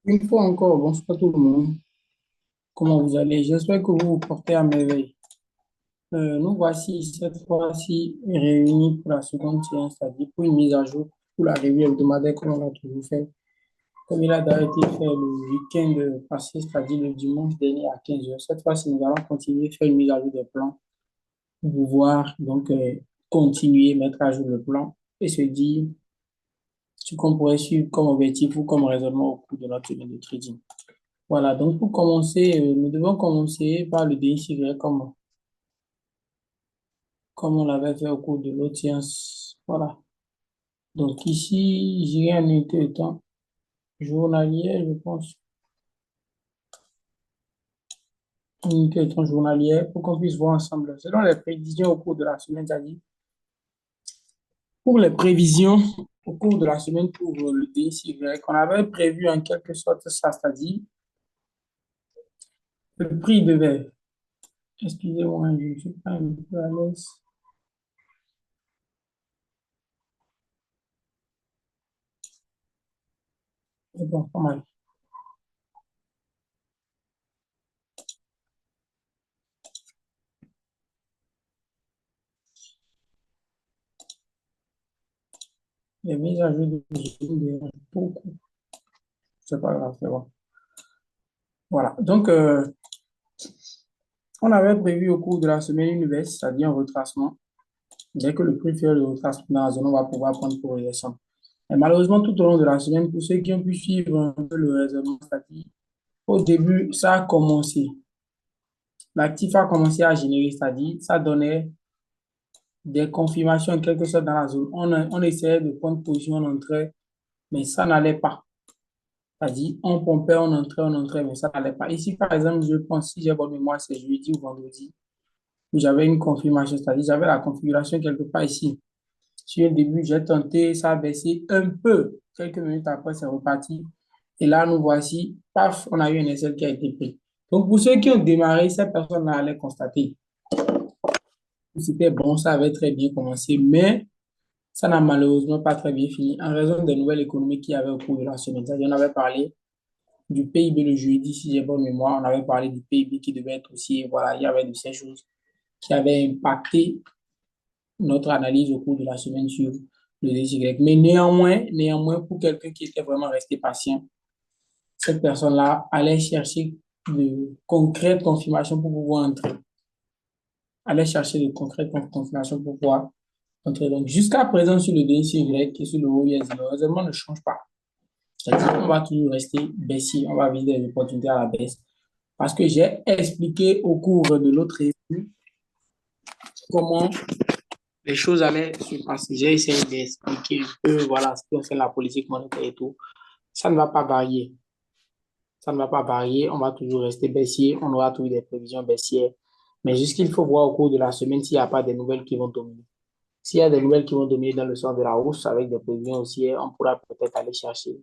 Une fois encore, bonsoir tout le monde. Comment vous allez? J'espère que vous vous portez à merveille. Nous voici cette fois-ci réunis pour la seconde séance, c'est-à-dire pour une mise à jour pour la revue hebdomadaire comme on l'a toujours fait. Comme il a d'ailleurs été fait le week-end passé, c'est-à-dire le dimanche dernier à 15 heures. Cette fois-ci, nous allons continuer à faire une mise à jour des plans pour pouvoir continuer, mettre à jour le plan et se dire ce qu'on pourrait suivre comme objectif ou comme raisonnement au cours de notre semaine de trading. Voilà, donc pour commencer, nous devons commencer par le DXY comme on l'avait fait au cours de l'autre séance. Voilà. Donc ici, j'irai en unité de temps journalière, je pense, une unité de temps journalière pour qu'on puisse voir ensemble. Selon les prévisions au cours de la semaine, c'est-à-dire pour les prévisions au cours de la semaine pour le DXY, qu'on avait prévu en quelque sorte ça, c'est-à-dire le prix devait, excusez-moi, je ne suis pas un peu à l'aise. Mais bon, pas mal. Les mises à jour de Zoom dérangent beaucoup. C'est pas grave, c'est bon. Voilà. Donc, on avait prévu au cours de la semaine une baisse, c'est-à-dire un retracement. Dès que le prix fait le retracement dans la zone, on va pouvoir prendre pour redescendre. Et malheureusement, tout au long de la semaine, pour ceux qui ont pu suivre un peu le raisonnement, c'est-à-dire, au début, ça a commencé. L'actif a commencé à générer, c'est-à-dire, ça donnait des confirmations en quelque sorte dans la zone. On essayait de prendre position, on entrait, mais ça n'allait pas. C'est-à-dire, on pompait, on entrait, mais ça n'allait pas. Ici, par exemple, je pense, si j'ai bonne mémoire, c'est jeudi ou vendredi, où j'avais une confirmation, c'est-à-dire, j'avais la configuration quelque part ici. Sur le début, j'ai tenté, ça a baissé un peu. Quelques minutes après, c'est reparti. Et là, nous voici, paf, on a eu un essai qui a été pris. Donc, pour ceux qui ont démarré, ces personnes-là allaient constater que c'était bon, ça avait très bien commencé, mais ça n'a malheureusement pas très bien fini en raison des nouvelles économiques qu'il y avait au cours de la semaine. C'est-à-dire, on avait parlé du PIB le jeudi, si j'ai bonne mémoire. On avait parlé du PIB qui devait être aussi, voilà, il y avait de ces choses qui avaient impacté notre analyse au cours de la semaine sur le DCY. Mais néanmoins, pour quelqu'un qui était vraiment resté patient, cette personne-là allait chercher de concrètes confirmations pour pouvoir entrer. Allait chercher de concrètes confirmations pour pouvoir entrer. Donc, jusqu'à présent, sur le DCY et sur le OIS, le raisonnement ne change pas. C'est-à-dire qu'on va toujours rester baissier, on va viser des opportunités à la baisse. Parce que j'ai expliqué au cours de l'autre revue comment les choses allaient se passer. J'ai essayé d'expliquer un peu, voilà, ce qu'on fait la politique monétaire et tout. Ça ne va pas varier. Ça ne va pas varier. On va toujours rester baissier. On aura toujours des prévisions baissières. Mais juste qu'il faut voir au cours de la semaine s'il n'y a pas des nouvelles qui vont dominer. S'il y a des nouvelles qui vont dominer dans le sens de la hausse avec des prévisions haussières, on pourra peut-être aller chercher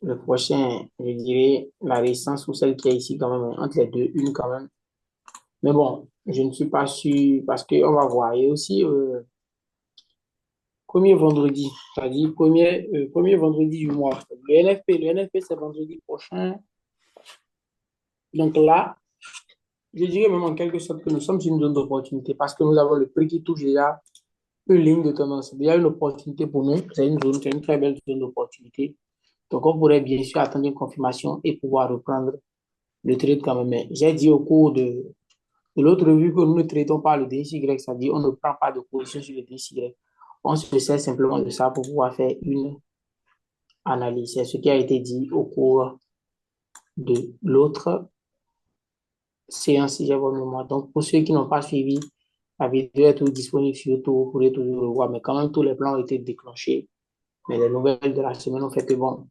le prochain, je dirais, la résistance ou celle qui est ici quand même, entre les deux, une quand même. Mais bon, je ne suis pas sûr parce qu'on va voir. Et aussi, premier vendredi, c'est-à-dire premier vendredi du mois. Le NFP c'est vendredi prochain. Donc là, je dirais même en quelque sorte que nous sommes sur une zone d'opportunité parce que nous avons le prix qui touche déjà une ligne de tendance. Il y a une opportunité pour nous. C'est une très belle zone d'opportunité. Donc, on pourrait bien sûr attendre une confirmation et pouvoir reprendre le trade quand même. Mais j'ai dit au cours de l'autre revue que nous ne traitons pas le DCY, c'est-à-dire on ne prend pas de position sur le DCY. On se sert simplement de ça pour pouvoir faire une analyse. C'est ce qui a été dit au cours de l'autre séance, si j'ai bonne mémoire. Donc, pour ceux qui n'ont pas suivi, la vidéo est toujours disponible sur YouTube, vous pourrez toujours le voir. Mais quand même, tous les plans ont été déclenchés. Mais les nouvelles de la semaine ont fait que bon,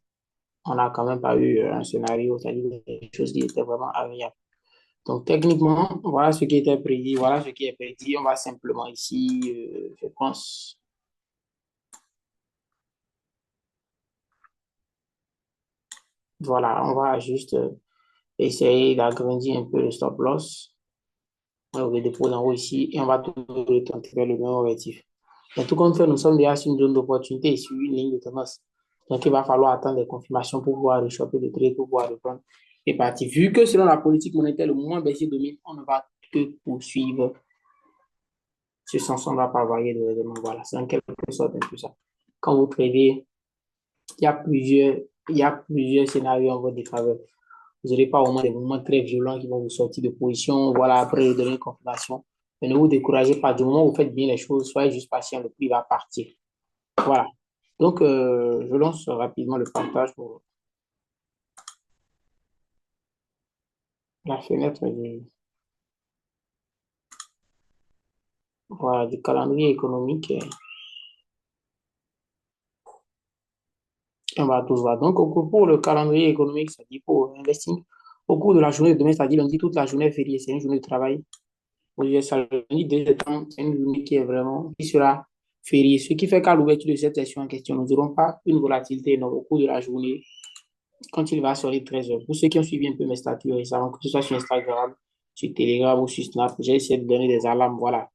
on n'a quand même pas eu un scénario, c'est-à-dire des choses qui étaient vraiment agréables. Donc, techniquement, voilà ce qui était prédit, voilà ce qui est prédit. On va simplement ici, je pense, voilà, on va juste essayer d'agrandir un peu le stop loss. On va déposer en haut ici et on va tout tenter vers le même objectif. Mais tout compte fait, nous sommes déjà sur une zone d'opportunité et sur une ligne de tendance. Donc, il va falloir attendre des confirmations pour pouvoir rechoper le trade, pour pouvoir reprendre les parties. Vu que selon la politique monétaire, le moins baissier domine, on ne va que poursuivre ce sens, on ne va pas varier de raisonnement. Voilà, c'est en quelque sorte un peu ça. Quand vous tradez, il y a plusieurs, il y a plusieurs scénarios en votre défaveur. Vous n'aurez pas au moins des moments très violents qui vont vous sortir de position. Voilà, après, vous donner une confirmation. Mais ne vous découragez pas. Du moment où vous faites bien les choses, soyez juste patient, le prix va partir. Voilà. Donc, je lance rapidement le partage pour la fenêtre voilà, du calendrier économique. On va tous voir. Donc, pour le calendrier économique, ça dit pour investir au cours de la journée de demain, c'est-à-dire lundi, toute la journée fériée, c'est une journée de travail. Aujourd'hui, samedi 2 septembre, c'est une journée qui est vraiment, qui sera fériée. Ce qui fait qu'à l'ouverture de cette session en question, nous n'aurons pas une volatilité énorme au cours de la journée quand il va sonner 13 heures. Pour ceux qui ont suivi un peu mes statuts récemment, que ce soit sur Instagram, sur Telegram ou sur Snap, j'ai essayé de donner des alarmes. Voilà.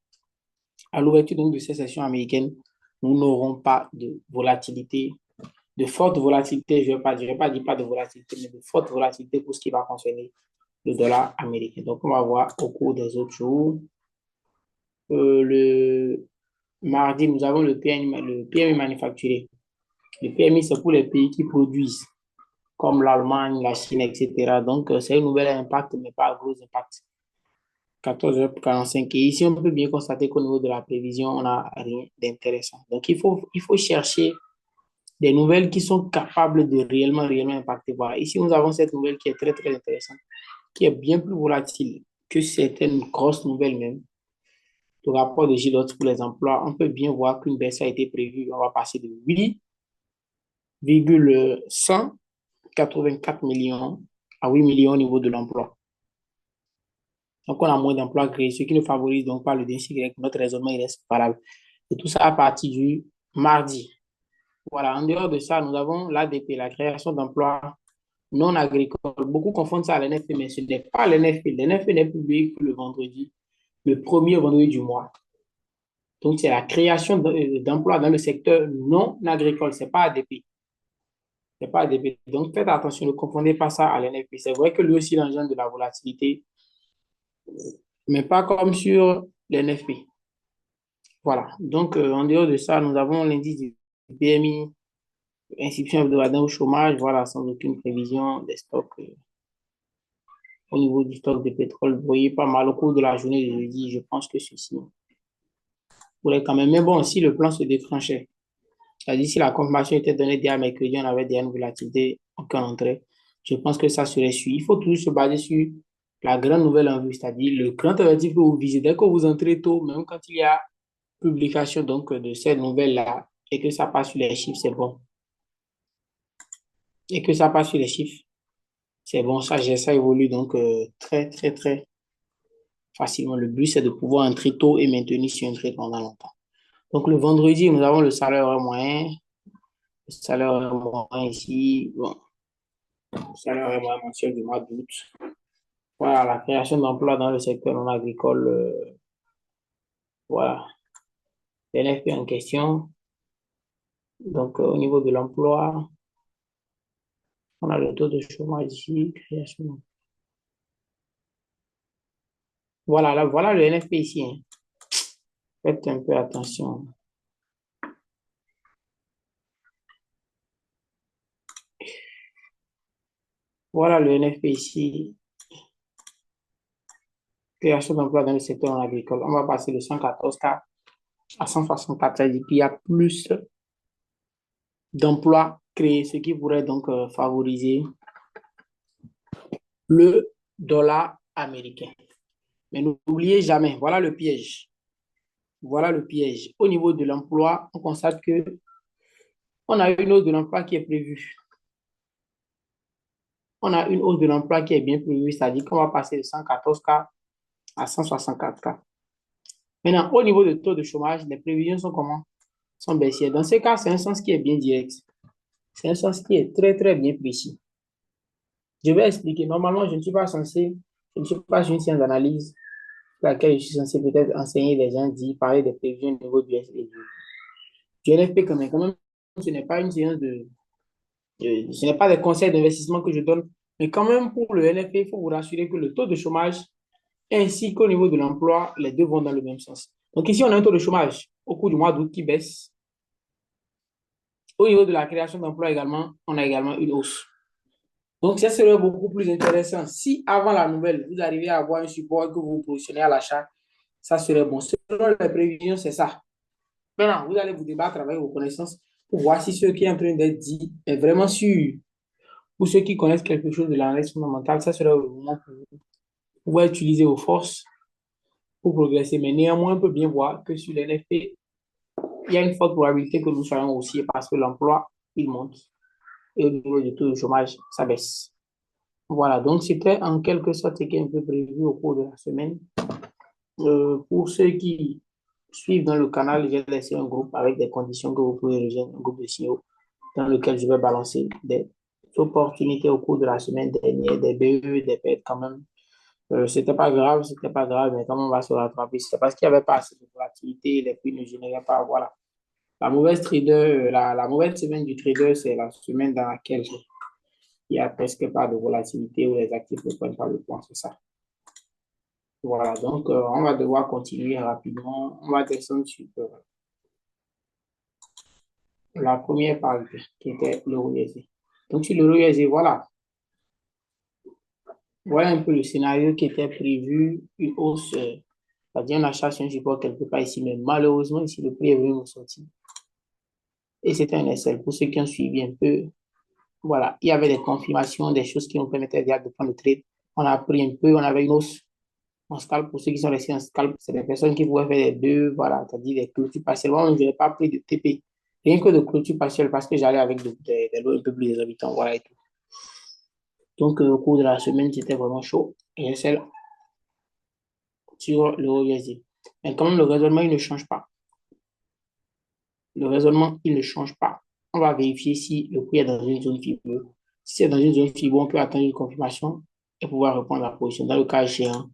À l'ouverture donc, de cette session américaine, nous n'aurons pas de volatilité, de forte volatilité. Je vais pas dire pas de volatilité, mais de forte volatilité pour ce qui va concerner le dollar américain. Donc, on va voir au cours des autres jours. Le mardi, nous avons le PMI manufacturier. Le PMI, c'est pour les pays qui produisent, comme l'Allemagne, la Chine, etc. Donc, c'est un nouvel impact, mais pas un gros impact. 14h45. Et ici, on peut bien constater qu'au niveau de la prévision, on n'a rien d'intéressant. Donc, il faut chercher des nouvelles qui sont capables de réellement impacter. Voilà. Ici, nous avons cette nouvelle qui est très, très intéressante, qui est bien plus volatile que certaines grosses nouvelles même. Le rapport de Gillotte pour les emplois, on peut bien voir qu'une baisse a été prévue. On va passer de 8,184 millions à 8 millions au niveau de l'emploi. Donc, on a moins d'emplois créés, ce qui ne favorise donc pas le déficit grec. Notre raisonnement il reste valable. Et tout ça à partir du mardi. Voilà, en dehors de ça, nous avons l'ADP, la création d'emplois non agricoles. Beaucoup confondent ça à l'NFP, mais ce n'est pas l'NFP. L'NFP n'est publié que le vendredi, le premier vendredi du mois. Donc, c'est la création d'emplois dans le secteur non agricole. Ce n'est pas ADP. C'est pas ADP. Donc, faites attention, ne confondez pas ça à l'NFP. C'est vrai que lui aussi, il engendre de la volatilité, mais pas comme sur l'NFP. Voilà. Donc, en dehors de ça, nous avons l'indice du PMI, inscription hebdomadaire au chômage, voilà, sans aucune prévision des stocks. Au niveau du stock de pétrole, vous voyez pas mal au cours de la journée de jeudi, je pense que ceci pourrait quand même. Mais bon, si le plan se déclenchait, c'est-à-dire si la confirmation était donnée dès mercredi, on avait déjà une volatilité aucun entrée, je pense que ça serait suivi. Il faut toujours se baser sur la grande nouvelle en vue, c'est-à-dire le grand objectif que vous visez. Dès que vous entrez tôt, même quand il y a publication donc, de cette nouvelle-là et que ça passe sur les chiffres, c'est bon. Et que ça passe sur les chiffres, c'est bon. Ça évolue donc très, très, très facilement. Le but, c'est de pouvoir entrer tôt et maintenir sur un trade pendant longtemps. Donc, le vendredi, nous avons le salaire moyen. Le salaire moyen ici, bon, le salaire moyen mensuel du mois d'août. Voilà, la création d'emplois dans le secteur non agricole. Voilà, l'NFP en question. Donc, au niveau de l'emploi, on a le taux de chômage ici, création. Voilà, là, voilà le NFP ici, hein. Faites un peu attention. Voilà le NFP ici, création d'emplois dans le secteur non agricole. On va passer de 114K à 164. C'est-à-dire qu'il y a plus d'emplois créés, ce qui pourrait donc favoriser le dollar américain. Mais n'oubliez jamais, voilà le piège. Voilà le piège. Au niveau de l'emploi, on constate que on a une hausse de l'emploi qui est prévue. On a une hausse de l'emploi qui est bien prévue, c'est-à-dire qu'on va passer de 114K à 164K. Maintenant, au niveau du taux de chômage, les prévisions sont comment? Sont baissières. Dans ce cas, c'est un sens qui est bien direct. C'est un sens qui est très, très bien précis. Je vais expliquer. Normalement, je ne suis pas censé, je ne suis pas une science d'analyse laquelle je suis censé peut-être enseigner les gens, dire, parler des prévisions au niveau du NFP quand même. Ce n'est pas une séance Ce n'est pas des conseils d'investissement que je donne, mais quand même pour le NFP, il faut vous rassurer que le taux de chômage ainsi qu'au niveau de l'emploi, les deux vont dans le même sens. Donc ici, on a un taux de chômage au cours du mois d'août qui baisse. Au niveau de la création d'emplois également, on a également une hausse. Donc, ça serait beaucoup plus intéressant. Si avant la nouvelle, vous arrivez à avoir un support et que vous vous positionnez à l'achat, ça serait bon. Selon les prévisions, c'est ça. Maintenant, vous allez vous débattre avec vos connaissances pour voir si ce qui est en train d'être dit est vraiment sûr. Pour ceux qui connaissent quelque chose de l'analyse fondamentale, ça serait le moment pour vous. Vous pouvez utiliser vos forces pour progresser. Mais néanmoins, on peut bien voir que sur les l'NFP, il y a une forte probabilité que nous soyons haussiers parce que l'emploi, il monte et au niveau du taux de chômage, ça baisse. Voilà, donc c'était en quelque sorte ce qui est un peu prévu au cours de la semaine. Pour ceux qui suivent dans le canal, j'ai laissé un groupe avec des conditions que vous pouvez rejoindre, un groupe de signaux dans lequel je vais balancer des opportunités au cours de la semaine dernière, des BE, des PET quand même. C'était pas grave, mais quand on va se rattraper, c'est parce qu'il n'y avait pas assez de volatilité, les prix ne généraient pas, voilà. La mauvaise semaine du trader, c'est la semaine dans laquelle il n'y a presque pas de volatilité où les actifs ne prennent pas le point, c'est ça. Voilà, donc on va devoir continuer rapidement. On va descendre sur la première partie qui était l'euro USD. Donc sur l'euro USD, voilà. Voilà un peu le scénario qui était prévu, une hausse, c'est-à-dire un achat sur un support quelque part ici, mais malheureusement, ici, le prix est venu nous sortir. Et c'était un SL. Pour ceux qui ont suivi un peu, voilà, il y avait des confirmations, des choses qui nous permettaient de prendre le trade. On a pris un peu, on avait une hausse en scalp. Pour ceux qui sont restés en scalp, c'est des personnes qui pouvaient faire des deux, voilà, c'est-à-dire des clôtures partielles. Moi, je n'ai pas pris de TP, rien que de clôture partielle parce que j'allais avec des lots un peu plus exorbitants, voilà et tout. Donc, au cours de la semaine, c'était vraiment chaud. Et celle sur l'euro USD. Mais quand même, le raisonnement, il ne change pas. Le raisonnement, il ne change pas. On va vérifier si le prix est dans une zone fibreuse. Si c'est dans une zone fibreuse, on peut attendre une confirmation et pouvoir reprendre la position. Dans le cas échéant,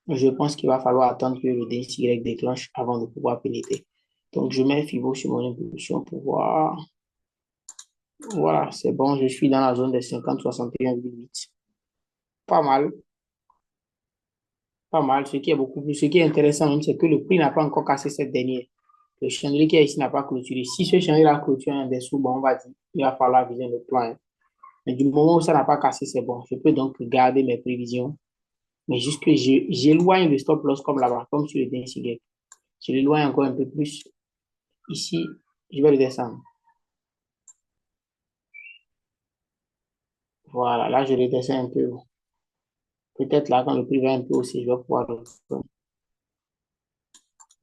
je pense qu'il va falloir attendre que le DXY déclenche avant de pouvoir pénétrer. Donc, je mets FIBO sur mon impulsion pour voir. Voilà, c'est bon, je suis dans la zone des 50-61,8. Pas mal, pas mal. Ce qui est beaucoup plus, ce qui est intéressant même, c'est que le prix n'a pas encore cassé cette dernière. Le chandelier qui est ici n'a pas clôturé. Si ce chandelier a clôturé un dessous, bon, on va dire, il va falloir viser le plan, hein. Mais du moment où ça n'a pas cassé, c'est bon. Je peux donc garder mes prévisions. Mais juste que j'éloigne le stop loss comme là-bas, comme sur le DXY. Je l'éloigne encore un peu plus. Ici, je vais le descendre. Voilà, là, je le descends un peu. Peut-être là, quand le prix va un peu aussi, je vais pouvoir le faire.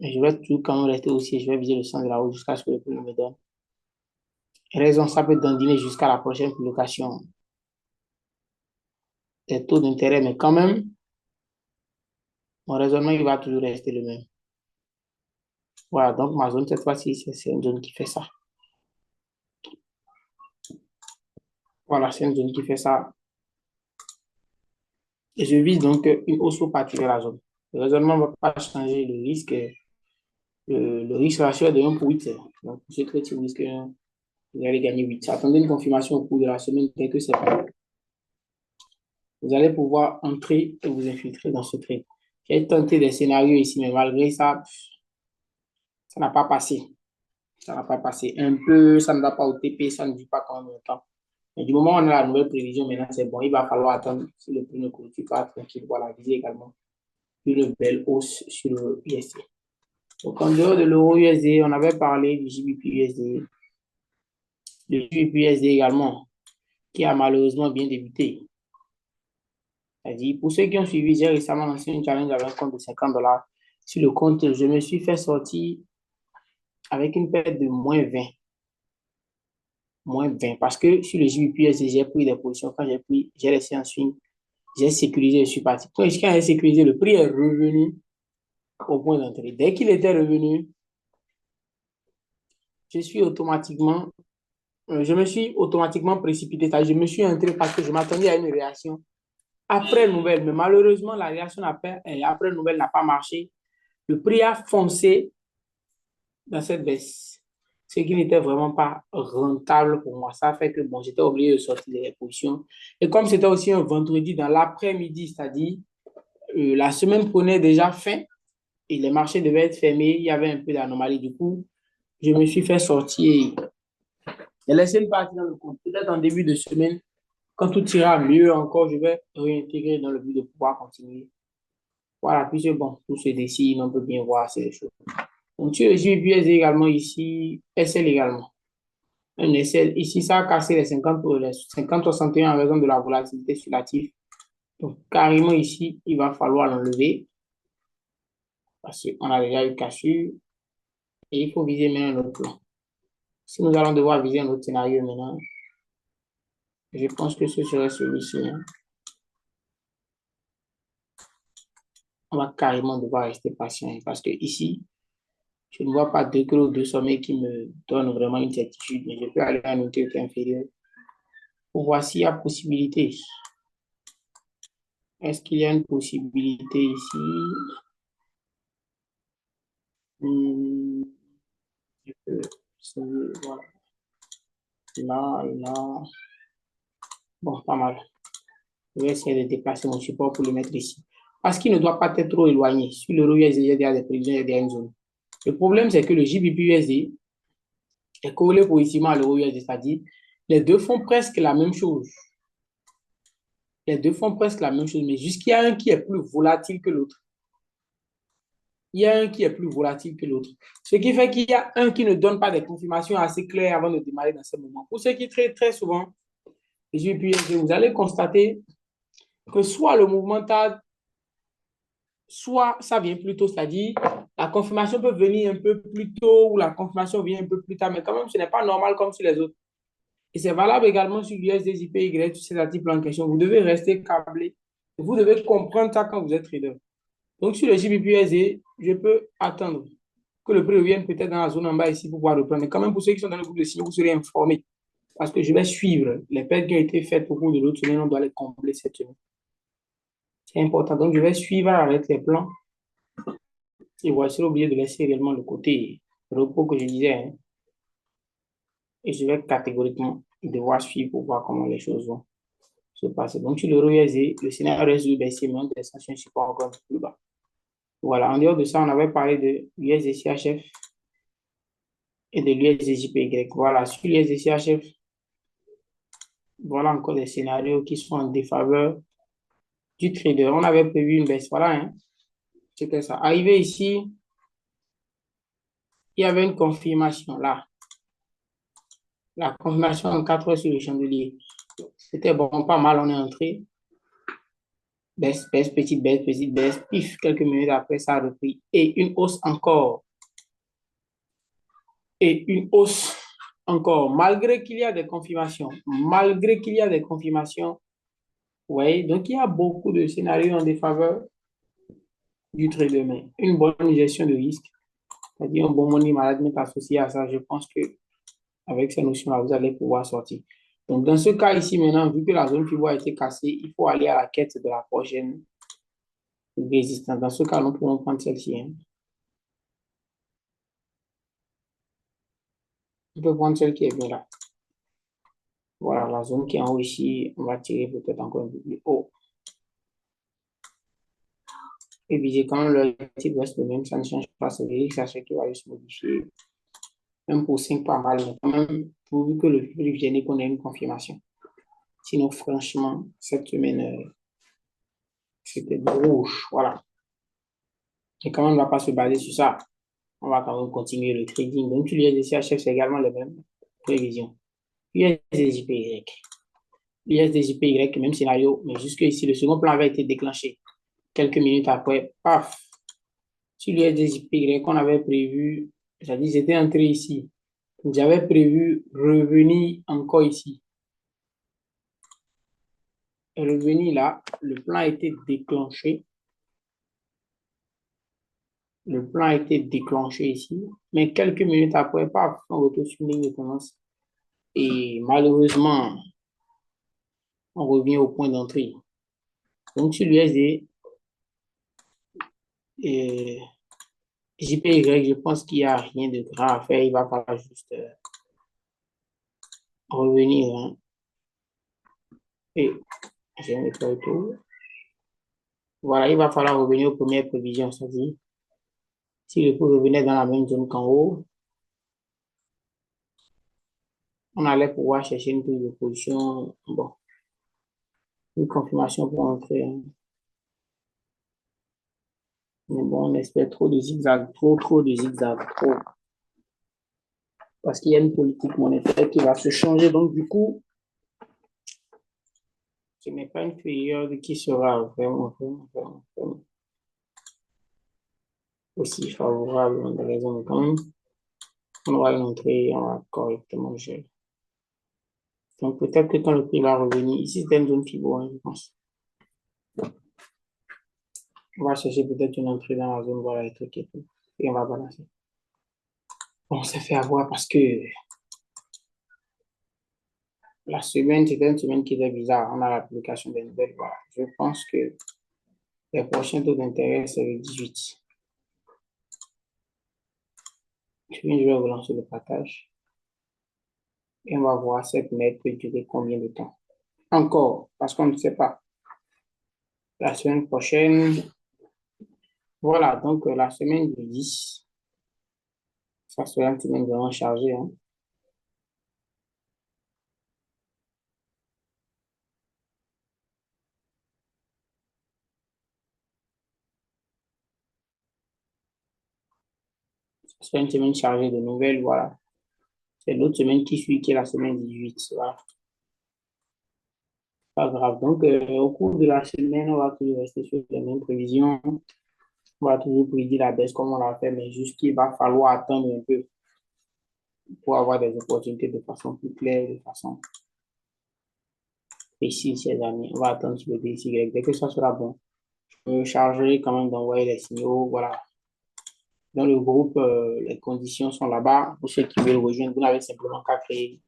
Mais je vais toujours quand même rester aussi. Je vais viser le centre de la hausse jusqu'à ce que le prix me donne raison. Ça peut dandiner jusqu'à la prochaine publication des taux d'intérêt. Mais quand même, mon raisonnement, il va toujours rester le même. Voilà, donc ma zone, cette fois-ci, c'est une zone qui fait ça. Voilà, c'est une zone qui fait ça. Et je vise donc une hausse pour partir de la zone. Le raisonnement ne va pas changer. Le risque ratio est de 1 pour 8. Donc, pour ce trade, si vous risquez, vous allez gagner 8. Attendez une confirmation au cours de la semaine, dès que c'est bon. Vous allez pouvoir entrer et vous infiltrer dans ce trade. J'ai tenté des scénarios ici, mais malgré ça, ça n'a pas passé. Ça n'a pas passé. Un peu, ça ne va pas au TP, ça ne dit pas quand même longtemps. Mais du moment où on a la nouvelle prévision, maintenant c'est bon. Il va falloir attendre si le prix ne clôture pas tranquille. Voilà, viser également une belle hausse sur le USD. Donc, en dehors de l'euro USD, on avait parlé du JBP USD, le JBP USD également, qui a malheureusement bien débuté. C'est-à-dire, pour ceux qui ont suivi, j'ai récemment lancé un challenge avec un compte de 50 dollars. Sur le compte, je me suis fait sortir avec une perte de moins 20. Moins 20. Parce que sur le JBP, j'ai pris des positions. Quand j'ai laissé en swing, j'ai sécurisé, je suis parti. Quand j'ai sécurisé, le prix est revenu au point d'entrée. Dès qu'il était revenu, je suis automatiquement, je me suis automatiquement précipité. Je me suis entré parce que je m'attendais à une réaction après nouvelle. Mais malheureusement, la réaction après nouvelle n'a pas marché. Le prix a foncé dans cette baisse. ce qui n'était vraiment pas rentable pour moi. Ça fait que bon, j'étais obligé de sortir les positions. Et comme c'était aussi un vendredi dans l'après-midi, c'est-à-dire la semaine prenait déjà fin et les marchés devaient être fermés, il y avait un peu d'anomalie. Du coup, je me suis fait sortir et laisser une partie dans le compte. Peut-être en début de semaine, quand tout ira mieux encore, je vais réintégrer dans le but de pouvoir continuer. Voilà, puis c'est bon, tout se dessine, on peut bien voir ces choses. Donc, sur le JPS également ici, SL également. Un SL, ici, ça a cassé les 50-61 en raison de la volatilité sur l'actif. Donc, carrément ici, il va falloir l'enlever parce qu'on a déjà eu cassure et il faut viser maintenant un autre plan. Si nous allons devoir viser un autre scénario maintenant, je pense que ce serait celui-ci, hein. On va carrément devoir rester patient parce que ici, je ne vois pas deux clés ou deux sommets qui me donnent vraiment une certitude, mais je peux aller à un unité inférieur pour voir s'il y a possibilité. Est-ce qu'il y a une possibilité ici? Hmm, je peux essayer, voilà. Là, et là. Bon, pas mal. Je vais essayer de déplacer mon support pour le mettre ici. Parce qu'il ne doit pas être trop éloigné. Sur l'euro USD, il y a des prévisions, il y a une zone. Le problème, c'est que le JBP USD est corrélé positivement à l'euro USD, c'est-à-dire les deux font presque la même chose. Les deux font presque la même chose, mais juste qu'il y a un qui est plus volatile que l'autre. Il y a un qui est plus volatile que l'autre. Ce qui fait qu'il y a un qui ne donne pas des confirmations assez claires avant de démarrer dans ce moment. Pour ceux qui traitent très souvent, vous allez constater que soit le mouvement tarde, soit ça vient plus tôt, c'est-à-dire la confirmation peut venir un peu plus tôt ou la confirmation vient un peu plus tard, mais quand même, ce n'est pas normal comme sur les autres. Et c'est valable également sur l'USD-JPY, sur ces articles en question. Vous devez rester câblé. Vous devez comprendre ça quand vous êtes trader. Donc, sur le JPY, je peux attendre que le prix revienne peut-être dans la zone en bas ici pour pouvoir reprendre. Mais quand même, pour ceux qui sont dans le groupe de signaux, vous serez informés. Parce que je vais suivre les pertes qui ont été faites au cours de l'autre semaine. On doit les combler cette semaine. C'est important. Donc, je vais suivre avec les plans. Et voici oublié de laisser également le côté repos que je disais, hein. Et je vais catégoriquement devoir suivre pour voir comment les choses vont se passer. Donc, sur l'euro USD, le scénario reste de baisser, mais on descend sur un support encore un peu plus bas. Voilà, en dehors de ça, on avait parlé de l'USD-CHF et de l'USD-JPY. Voilà, sur l'USD-CHF, voilà encore des scénarios qui sont en défaveur du trader. On avait prévu une baisse, voilà, hein. C'était ça. Arrivé ici, il y avait une confirmation là. La confirmation en 4 heures sur le chandelier. C'était bon, pas mal, on est entré. Baisse, petite baisse, pif, quelques minutes après, ça a repris. Et une hausse encore. Et une hausse encore, malgré qu'il y a des confirmations. Malgré qu'il y a des confirmations. Oui, donc il y a beaucoup de scénarios en défaveur du trade demain. Une bonne gestion de risque, c'est-à-dire un bon money management associé à ça. Je pense que avec ces notions-là, vous allez pouvoir sortir. Donc, dans ce cas ici, maintenant, vu que la zone pivot a été cassée, il faut aller à la quête de la prochaine résistance. Dans ce cas, nous pouvons prendre celle-ci, hein. On peut prendre celle qui est bien là. Voilà, la zone qui est en haut ici, on va tirer peut-être encore un peu plus haut. Et puis, j'ai quand même le type reste le même, ça ne change pas. C'est vrai que ça fait qu'il va se modifier. Même pour 5, pas mal, mais quand même, pourvu que le prix vienne qu'on ait une confirmation. Sinon, franchement, cette semaine, c'était de rouge. Voilà. Et quand même, on ne va pas se baser sur ça. On va quand même continuer le trading. Donc, l'USD-CHF, c'est également les mêmes prévisions. USD-JPY. USD-JPY, même scénario, mais jusque ici, le second plan avait été déclenché. Quelques minutes après, paf, sur l'USD-JPY qu'on avait prévu, c'est-à-dire j'étais entré ici. J'avais prévu revenir encore ici. Et revenir là, le plan a été déclenché. Le plan a été déclenché ici, mais quelques minutes après, paf, on retourne sur une ligne de tendance. Et malheureusement, on revient au point d'entrée. Donc, sur l'USD, JPY, je pense qu'il n'y a rien de grand à faire. Il va falloir juste revenir, hein. Et je vais mettre le tout. Voilà, il va falloir revenir aux premières prévisions, c'est-à-dire, si le cours revenait dans la même zone qu'en haut, on allait pouvoir chercher une prise de position, bon, une confirmation pour entrer, hein. Mais bon, on espère trop de zigzags, trop de zigzags, trop. Parce qu'il y a une politique monétaire qui va se changer. Donc, du coup, ce n'est pas une période qui sera vraiment aussi favorable. On a raison, mais quand même, on va l'entrer, on va correctement gérer. Donc, peut-être que quand le prix va revenir, ici, c'est une zone FIBO, hein, je pense. On va chercher peut-être une entrée dans la zone, voilà, les trucs et tout. Et on va balancer. On s'est fait avoir parce que la semaine, c'était une semaine qui était bizarre. On a l'application des nouvelles, voilà. Je pense que les prochains taux d'intérêt, c'est le 18. Je vais relancer le partage. Et on va voir cette mètre peut durer combien de temps. Encore, parce qu'on ne sait pas. La semaine prochaine, voilà, donc la semaine du 10, ça sera une semaine vraiment chargée, hein. Ça sera une semaine chargée de nouvelles, voilà. C'est l'autre semaine qui suit, qui est la semaine 18, voilà. Pas grave. Donc, au cours de la semaine, on va toujours rester sur les mêmes prévisions. On va toujours prédire la baisse comme on l'a fait, mais juste qu'il va falloir attendre un peu pour avoir des opportunités de façon plus claire, de façon précise, chers amis. On va attendre sur le DCY. Dès que ça sera bon, je me chargerai quand même d'envoyer les signaux. Voilà. Dans le groupe, les conditions sont là-bas. Pour ceux qui veulent rejoindre, vous n'avez simplement qu'à créer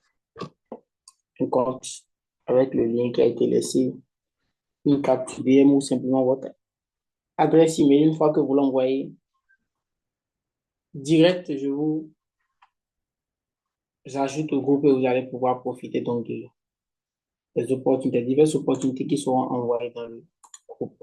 un compte avec le lien qui a été laissé, une carte DM ou simplement votre adresse email. Une fois que vous l'envoyez, direct, je vous ajoute au groupe et vous allez pouvoir profiter donc des opportunités, diverses opportunités qui seront envoyées dans le groupe.